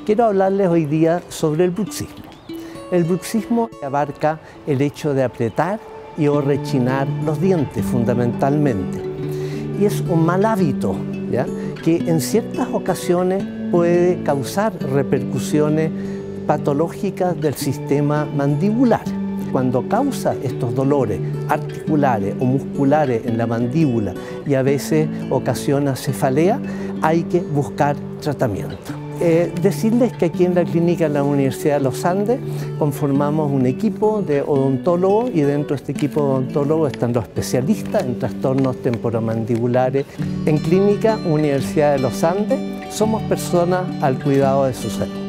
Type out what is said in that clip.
Quiero hablarles hoy día sobre el bruxismo. El bruxismo abarca el hecho de apretar y o rechinar los dientes fundamentalmente. Y es un mal hábito, ¿ya?, que en ciertas ocasiones puede causar repercusiones patológicas del sistema mandibular. Cuando causa estos dolores articulares o musculares en la mandíbula y a veces ocasiona cefalea, hay que buscar tratamiento. Decirles que aquí en la clínica de la Universidad de los Andes conformamos un equipo de odontólogos y dentro de este equipo de odontólogos están los especialistas en trastornos temporomandibulares. En Clínica Universidad de los Andes somos personas al cuidado de su salud.